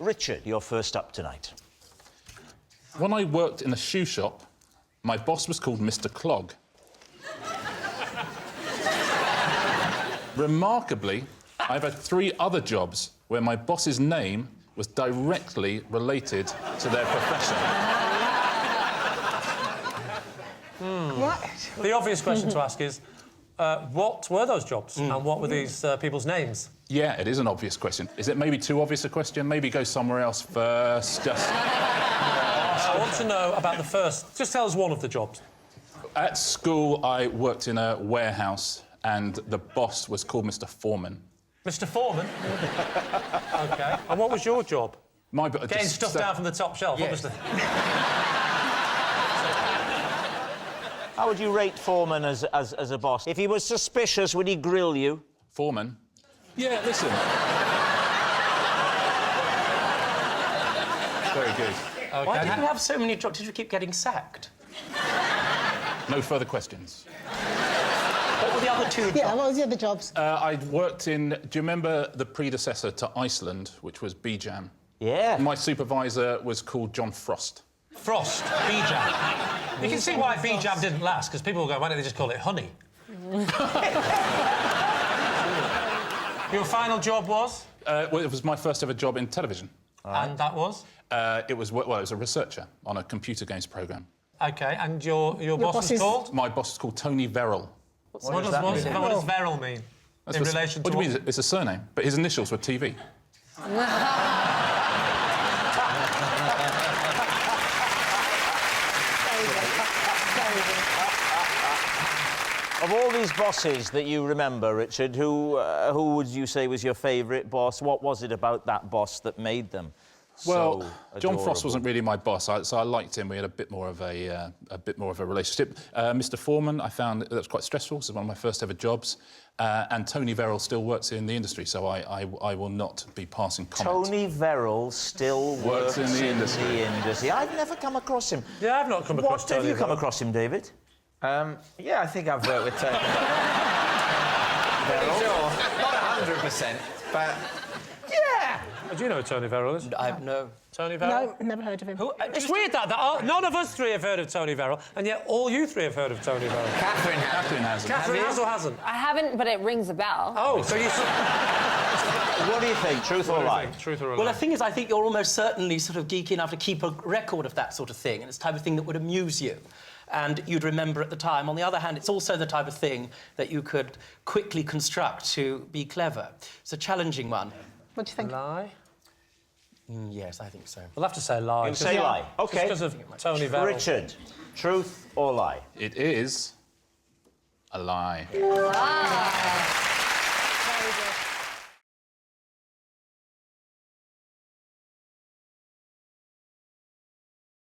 Richard, you're first up tonight. When I worked in a shoe shop, my boss was called Mr. Clog. Remarkably, I've had 3 other jobs where my boss's name was directly related to their profession. What? The obvious question to ask is, what were those jobs and what were these people's names? Yeah, it is an obvious question. Is it maybe too obvious a question? Maybe go somewhere else first, just... I want to know about the first. Just tell us one of the jobs. At school, I worked in a warehouse and the boss was called Mr. Foreman. Mr. Foreman? OK. And what was your job? Getting stuff down from the top shelf, yes. obviously. How would you rate Foreman as a boss? If he was suspicious, would he grill you? Foreman? Yeah, listen. Very good. Okay. Why did you have so many jobs? Did you keep getting sacked? No further questions. What were the other 2 jobs? Yeah, what was the other jobs? I worked in... Do you remember the predecessor to Iceland, which was B-Jam? Yeah. My supervisor was called John Frost. Frost, B-Jam. You can see why B-Jam didn't last, because people will go, why don't they just call it honey? Your final job was? Well, it was my first ever job in television. And that was? It was a researcher on a computer games programme. OK, and your boss was called? My boss is called Tony Verrill. What does Verrill mean? In relation to what do you mean? It's a surname, but his initials were TV. Of all these bosses that you remember, Richard, who would you say was your favourite boss? What was it about that boss that made them well, so John adorable? Frost wasn't really my boss, so I liked him. We had a bit more of a relationship. Mr. Foreman, I found that was quite stressful. It was one of my first ever jobs. And Tony Verrill still works in the industry, so I will not be passing comment. Tony Verrill still works in the industry. I've never come across him. Yeah, I've not come across Tony Have you come Verrill. across him, David? Yeah, I think I've worked with Tony. Sure, not 100%, but yeah. Do you know who Tony Verrill is? No. Tony Verrill? No, never heard of him. It's weird that none of us 3 have heard of Tony Verrill, and yet all you 3 have heard of Tony Verrill. Catherine hasn't. Catherine has or hasn't? I haven't, but it rings a bell. Oh, so you... What do you think, truth or lie? Truth or lie? Well, the thing is, I think you're almost certainly sort of geeky enough to keep a record of that sort of thing, and it's the type of thing that would amuse you and you'd remember at the time. On the other hand, it's also the type of thing that you could quickly construct to be clever. It's a challenging one. What do you think? Lie? Yes, I think so. We'll have to say lie. You say lie. OK. Just because of Tony Verrill. Richard, truth or lie? It is a lie. Very good.